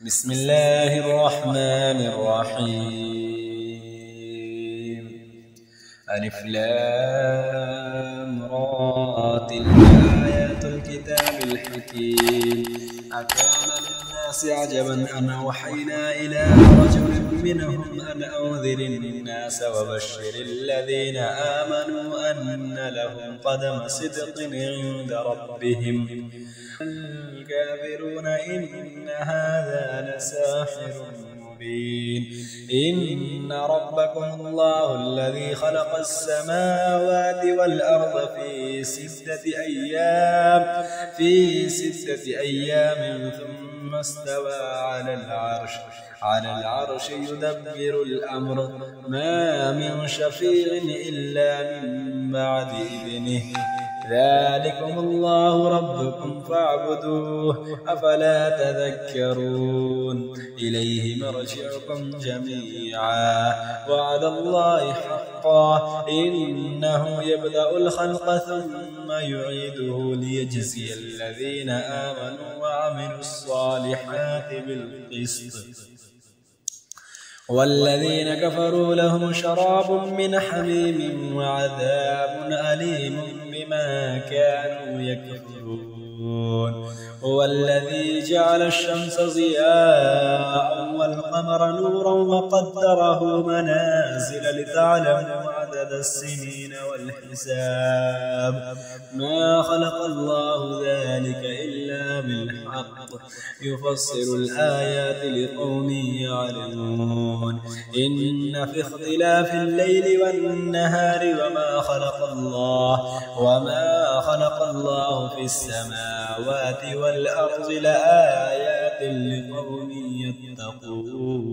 بسم الله الرحمن الرحيم. ألف لام را تلك آيات الكتاب الحكيم. أكان للناس عجبا أن أوحينا إلى رجل منهم أن أنذر الناس وبشر الذين آمنوا أن لهم قدم صدق عند ربهم. الكافرون إن هذا لساحر مبين. إن ربكم الله الذي خلق السماوات والأرض في ستة أيام ثم استوى على العرش يدبر الأمر ما من شفيع إلا من بعد إذنه. ذلكم الله ربكم فاعبدوه أفلا تذكرون. إليه مرجعكم جميعا وعد الله حقا إنه يبدأ الخلق ثم يعيده ليجزي الذين آمنوا وعملوا الصالحات بالقسط والذين كفروا لهم شراب من حميم وعذاب أليم بما كانوا يكفرون. هو الذي جعل الشمس ضياء والقمر نورا وقدره منازل لتعلموا عدد السنين والحساب. ما خلق الله ذلك إلا بالحق يفسر الآيات لقوم يعلمون. إن في اختلاف الليل والنهار وما خلق الله في السماوات والأرض لآيات لقوم يتقون.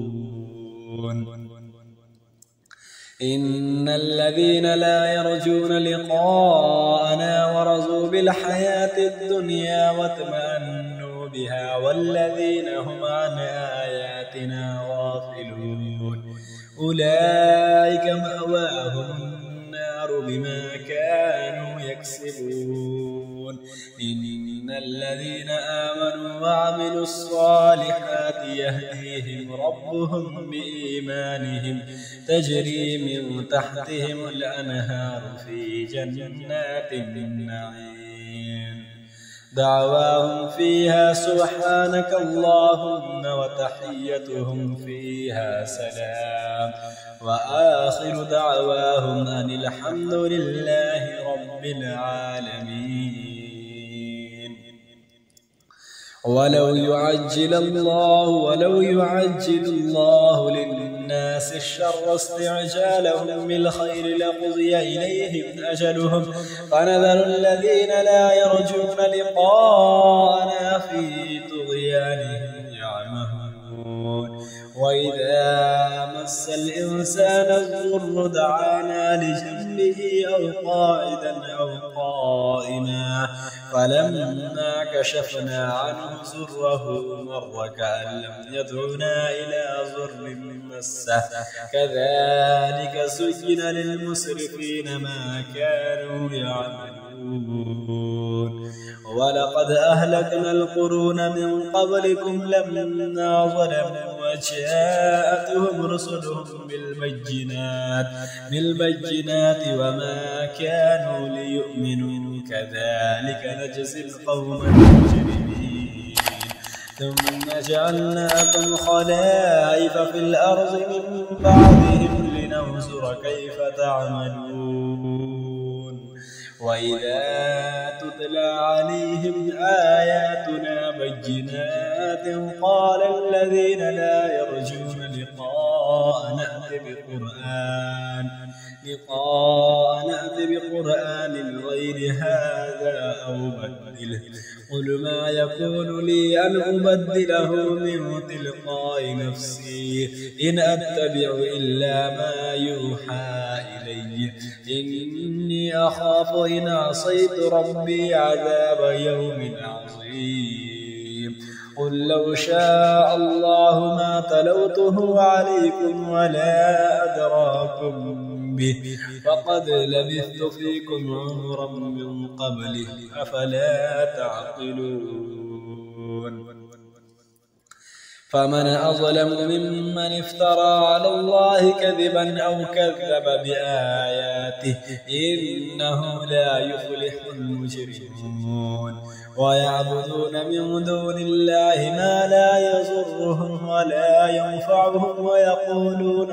إن الذين لا يرجون لقاءنا ورضوا بالحياة الدنيا واطمأنوا بها والذين هم عن آياتنا غافلون أولئك مأواهم النار بما كانوا يكسبون. إن الذين آمنوا وعملوا الصالحات يهديهم ربهم بإيمانهم تجري من تحتهم الأنهار في جنات النعيم. دعواهم فيها سبحانك اللهم وتحيتهم فيها سلام وآخر دعواهم أن الحمد لله رب العالمين. ولو يعجل الله للناس الشر استعجالهم بالخير لقضي إليهم أجلهم فنذر الذين لا يرجون لقاءنا في طغيانهم يعمهون. وإذا مس الإنسان الضر دعانا لجنبه أو قاعدا أو قائما فلما كشفنا عنه ضره مر كأن لم يدعنا إلى ضر مسه كذلك زين للمسرفين ما كانوا يعملون. ولقد أهلكنا القرون من قبلكم لما ظلموا وجاءتهم رسلهم بالبينات وما كانوا ليؤمنوا كذلك نجزي القوم المجرمين. ثم جعلناكم خلائف في الأرض من بعدهم لننظر كيف تعملون. وإذا تتلى عليهم آياتنا بينات قال الذين لا يرجون لقاء نأت بقرآن غير هذا أو بدله قل ما يكون لي أن أبدله من تلقاء نفسي إن أتبع إلا ما يوحى إلي إني أخاف إن عصيت ربي عذاب يوم عظيم. قل لو شاء الله ما تلوته عليكم ولا أدراكم به فقد لبثت فيكم عمرا من قبله أفلا تعقلون. فمن أظلم ممن افترى على الله كذبا أو كذب بآياته إنه لا يفلح المجرمون ويعبدون من دون الله ما لا يضرهم ولا ينفعهم ويقولون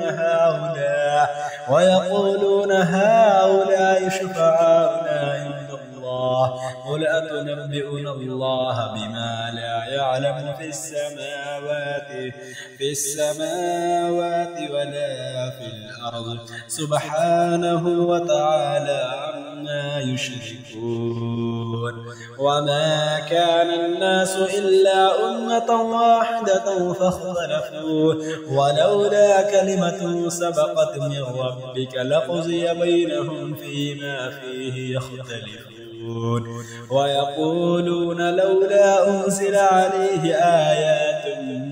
هؤلاء شفعاؤنا عند الله قل أتنبئون الله بما لا يعلم في السماوات ولا في الأرض سبحانه وتعالى عما يشركون وما كان الناس إلا أمة واحدة فاختلفوا ولولا كلمة سبقت من ربك لقضي بينهم فيما فيه يختلفون ويقولون لولا أنزل عليه آيات من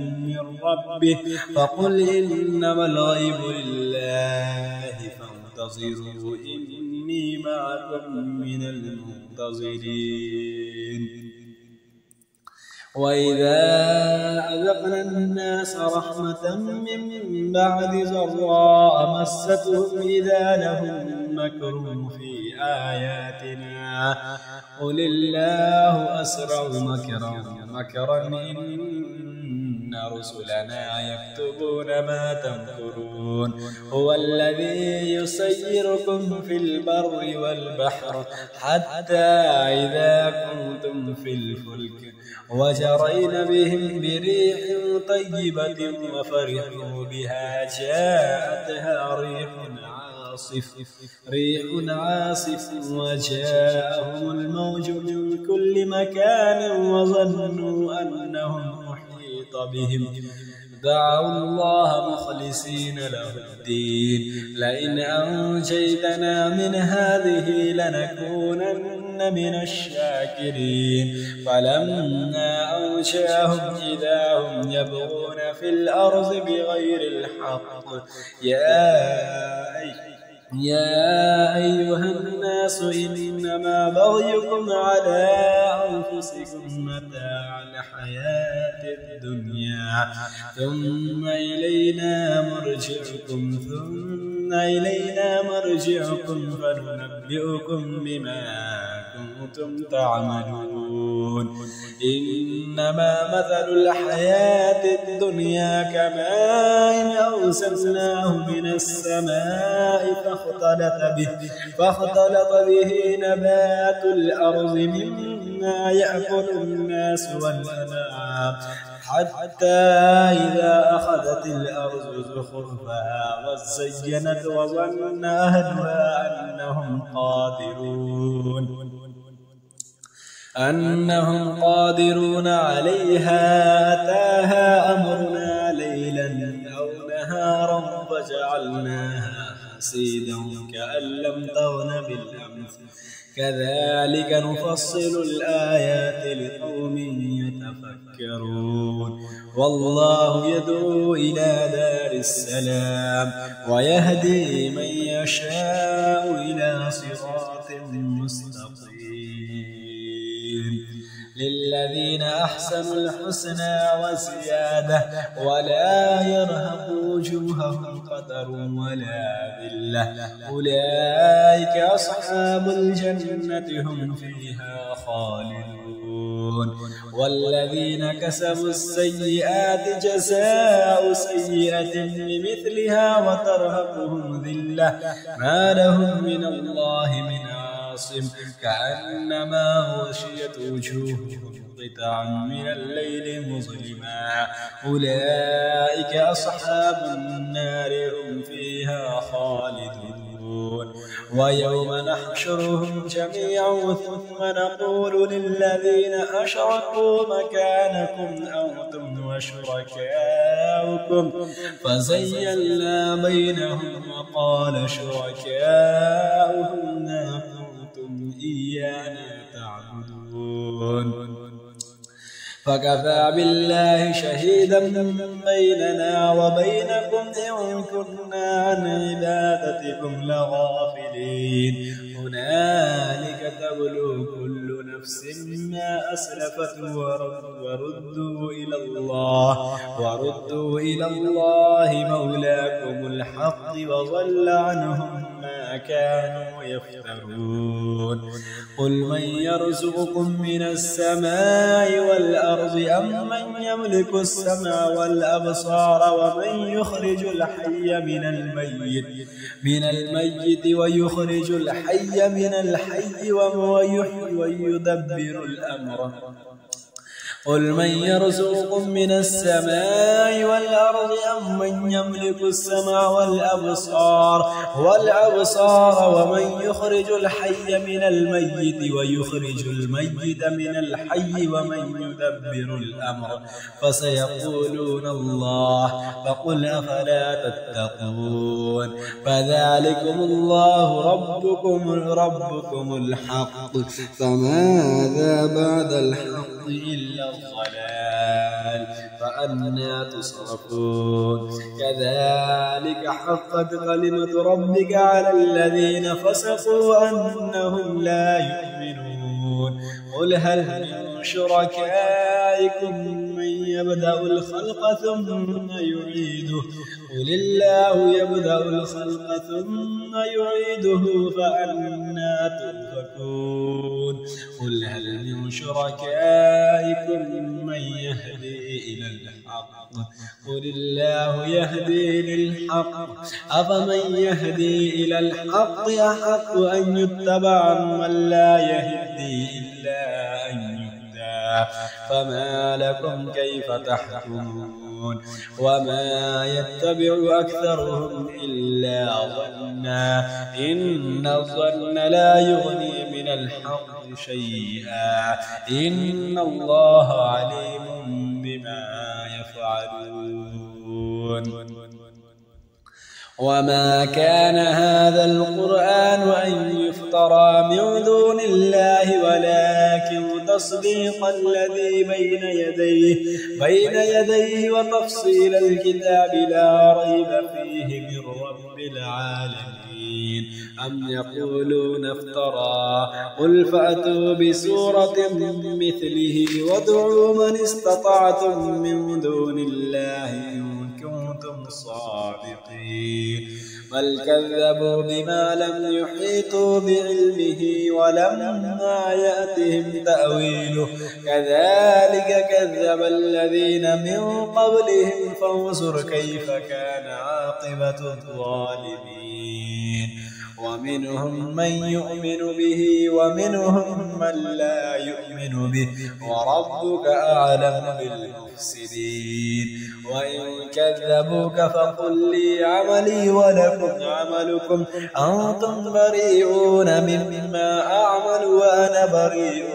ربه فقل إنما الغيب لله فانتظروا إني معكم من المنتظرين وإذا أذقنا الناس رحمة من بعد ضراء مستهم إذا لهم مكر في آياتنا قل الله أسرع مكرا إن رسلنا يكتبون ما تمكرون هو الذي يسيركم في البر والبحر حتى إذا كنتم في الفلك وجرين بهم بريح طيبة وفرحوا بها جاءتها ريح عاصف وجاءهم الموج من كل مكان وظنوا أنهم أحيط بهم دعوا الله مخلصين له الدين لئن أنجيتنا من هذه لنكونن من الشاكرين فلما أنجاهم إذا هم يبغون في الأرض بغير الحق يا أيها الناس إنما بغيكم على أنفسكم متاع الحياة الدنيا ثم إلينا مرجعكم فننبئكم بما كنتم تعملون إنما مثل الحياة الدنيا كماء أنزلناه من السماء فاختلط به نبات الأرض مما يأكل الناس والأنعام حتى إذا أخذت الأرض زخرفها وزينت وظن أهلها أنهم قادرون عليها أتاها أمرنا ليلا أو نهارا فجعلناها حصيدا كأن لم تغن بالأمس كذلك نفصل الآيات لقوم يتفكرون والله يدعو إلى دار السلام ويهدي من يشاء إلى صراط مستقيم للذين أحسنوا الحسنى وزيادة ولا يرهق وجوههم قتر ولا ذلة أولئك أصحاب الجنة هم فيها خالدون والذين كسبوا السيئات جزاء سيئة بمثلها وترهقهم ذلة ما لهم من الله من عاصم كأنما غشيت وجوههم قطعا من الليل مظلما أولئك أصحاب النار هم فيها خالدون ويوم نحشرهم جميعا ثم نقول للذين أشركوا مكانكم أنتم وشركاؤكم فزيّلنا بينهم وقال شركاؤهم ما كنتم إيانا تعبدون فكفى بالله شهيدا بيننا وبينكم إن كنا عن عبادتكم لغافلين هنالك تبلو كل نفس ما أسلفت وردوا إلى الله مولاكم الحق وضل عنهم ما كانوا يفترون قل من يرزقكم من السماء والأرض أم من يملك السمع والأبصار ومن يخرج الحي من الميت ويخرج الحي من الحي ويدبر الأمر قل من يرزقكم من السماء والأرض أم من يملك السمع والأبصار ومن يخرج الحي من الميت ويخرج الميت من الحي ومن يدبر الأمر فسيقولون الله فقل أفلا تتقون فذلكم الله ربكم الحق فماذا بعد الحق إلا الضلال فأنى تصرفون كذلك حقت كلمة ربك على الذين فسقوا أنهم لا يؤمنون قل هل من شركائكم من يبدأ الخلق ثم يعيده قل الله يبدأ الخلق ثم يعيده فأنى تؤفكون قل هل من شركائكم من يهدي إلى الحق قل الله يهدي للحق أفمن يهدي إلى الحق أحق أن يتبع من لا يهدي إلا أن يهدى فما لكم كيف تحكمون وما يتبع أكثرهم إلا ظنا إن الظن لا يغني من الحق شيئا إن الله عليم بما يفعلون وما كان هذا القرآن أن يفترى من دون الله ولكن تصديق الذي بين يديه وتفصيل الكتاب لا ريب فيه من رب العالمين أم يقولون افترى قل فأتوا بسورة مثله وادعوا من استطعتم من دون الله إن كنتم صادقين بل كذبوا بما لم يحيطوا بعلمه ولما يأتهم تأويله كذلك كذب الذين من قبلهم فانظر كيف كان عاقبة الظالمين ومنهم من يؤمن به ومنهم من لا يؤمن به وربك أعلم بالمفسدين وإن كذبوك فقل لي عملي ولكم عملكم أنتم بريئون مما أعمل وأنا بريء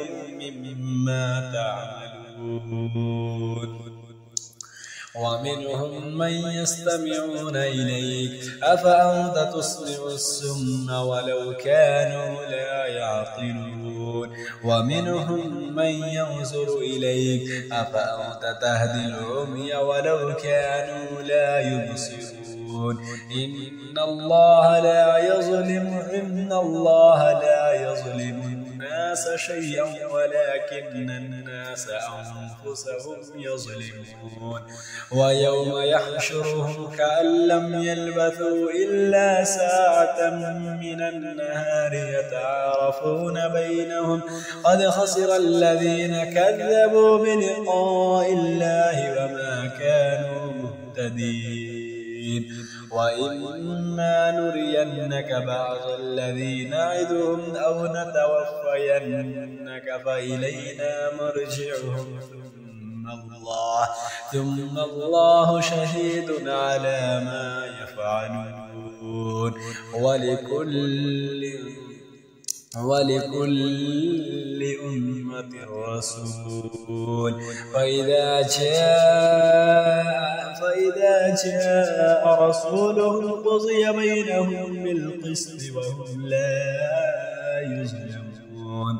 مما تعملون ومنهم من يستمعون إليك أفأنت تسمع السم ولو كانوا لا يعقلون ومنهم من ينظر إليك أفأنت تهدي العمي ولو كانوا لا يبصرون إن الله لا يظلم الناس شيئا ولكن الناس أنفسهم يظلمون ويوم يحشرهم كأن لم يلبثوا إلا ساعة من النهار يتعارفون بينهم قد خسر الذين كذبوا بلقاء الله وما كانوا مهتدين وإما نرينك بعض الذي نعدهم أو نتوفينك فإلينا مرجعهم ثم الله شهيد على ما يفعلون ولكل أمة رسول فإذا جاء رسولهم قضي بينهم بالقسط وهم لا يظلمون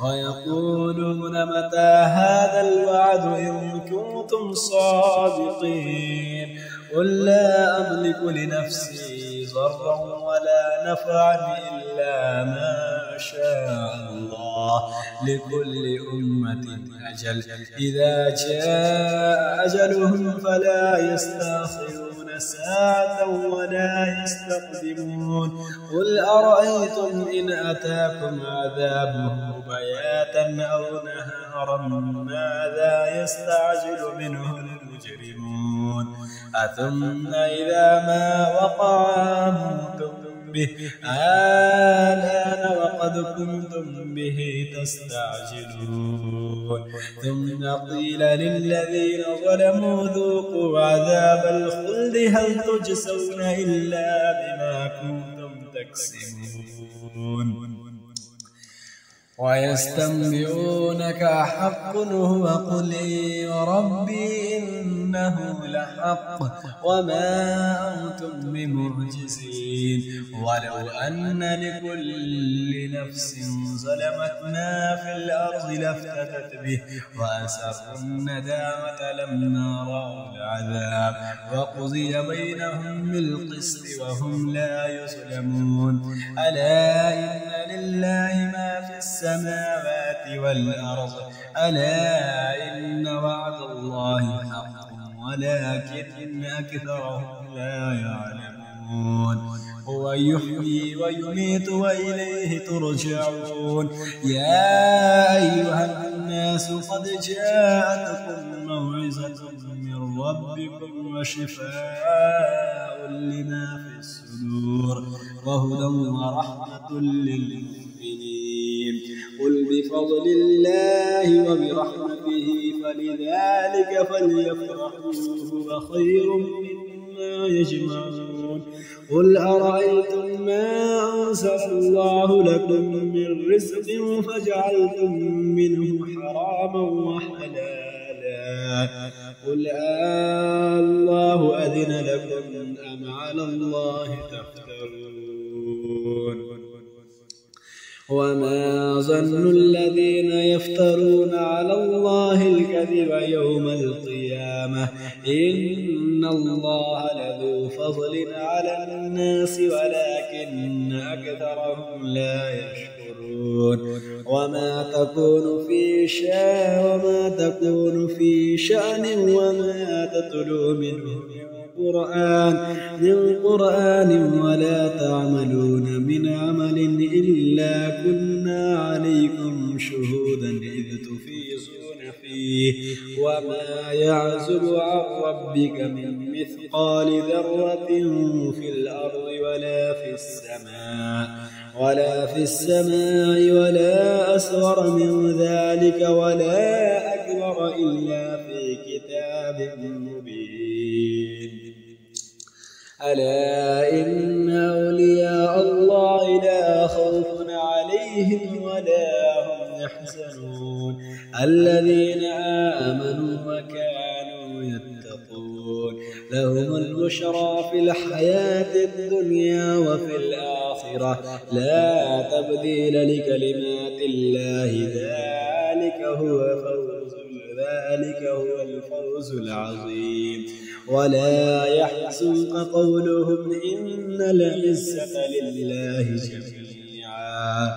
ويقولون متى هذا الوعد إن كنتم صادقين قل لا أملك لنفسي ضرا ولا نفعا إلا ما شاء الله لكل أمة أجل إذا جاء أجلهم فلا يستأخرون ساعة ولا يستقدمون قل أرأيتم إن أتاكم عذابه بياتا أو نهارا ماذا يستعجل منه المجرمون أثم إذا ما وقع آمنتم به آلآن وقد كنتم به تستعجلون ثم قيل للذين ظلموا ذوقوا عذاب الخلد هل تجزون إلا بما كنتم تكسبون ويستنبئونك أحق هو قل وربي إنه لحق وما أنتم بمعجزين ولو أن لكل نفس ظلمت ما في الأرض لافتدت به وأسروا الندامة لما رأوا العذاب وقضي بينهم بالقسط وهم لا يظلمون ألا إن لله ما في السماوات والأرض ألا إن وعد الله حق ولكن أكثرهم لا يعلمون هو يحيي ويميت وإليه ترجعون يا أيها الناس قد جاءتكم موعظة من ربكم وشفاء لما في الصدور وهدى ورحمة للمؤمنين قل بفضل الله وبرحمته فلذلك فليفرحوا هو خير مما يجمعون قل أرأيتم ما أنزل الله لكم من رزق فجعلتم منه حراما وحلالا قل الله أذن لكم أم على الله تفترون وما ظن الذين يفترون على الله الكذب يوم القيامة إن الله لذو فضل على الناس ولكن أكثرهم لا يشكرون وما تكون في شأن وما تتلو منه من قرآن ولا تعملون من عمل إلا كنا عليكم شهودا إذ تفيضون فيه وما يعزب عن ربك من مثقال ذرة في الأرض ولا في السماء ولا أصغر من ذلك ولا أكبر إلا في كتاب مبين ألا إن أولياء الله لا خوف عليهم ولا هم يحزنون الذين آمنوا وكانوا يتقون لهم البشرى في الحياة الدنيا وفي الآخرة لا تبديل لكلمات الله ذلك هو الفوز العظيم ولا يحزنك قولهم إن العزة لله جميعا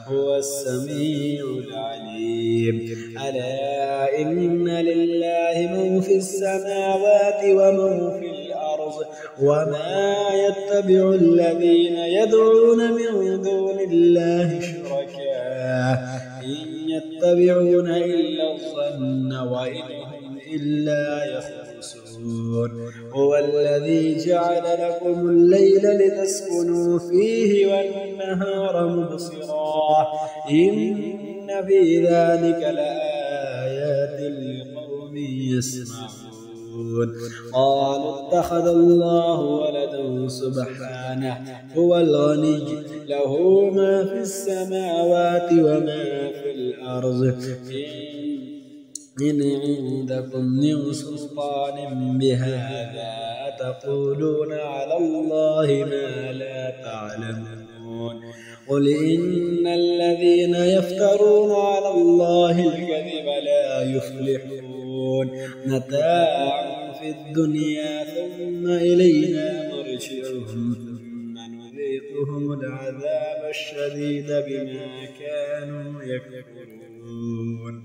هو السميع العليم ألا إن لله من في السماوات ومن في الأرض وما يتبع الذين يدعون من دون الله شركاء إن يتبعون إلا الظن وإن هم إلا يخرصون هو الذي جعل لكم الليل لتسكنوا فيه والنهار مبصرا إن في ذلك لآيات لقوم يسمعون قالوا اتخذ الله ولدا سبحانه هو الغني له ما في السماوات وما في الأرض إن عندكم من سلطان بهذا أتقولون على الله ما لا تعلمون قل إن الذين يفترون على الله الكذب لا يفلحون متاع في الدنيا ثم إلينا مرجعهم ثم نذيقهم العذاب الشديد بما كانوا يكفرون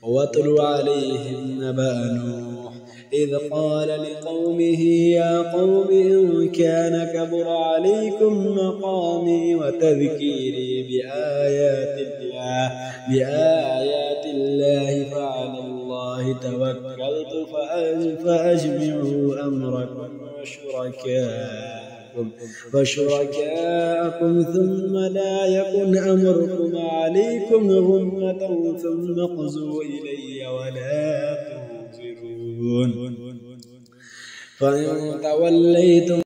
واتل عليهم نبأ نوح إذ قال لقومه يا قوم إن كان كبر عليكم مقامي وتذكيري بآيات الله فعلى الله توكلت فأجمعوا أمركم وشركاءكم ثم لا يكن أمركم عليكم غمة ثم اقضوا إلي ولا تنظرون فإن توليتم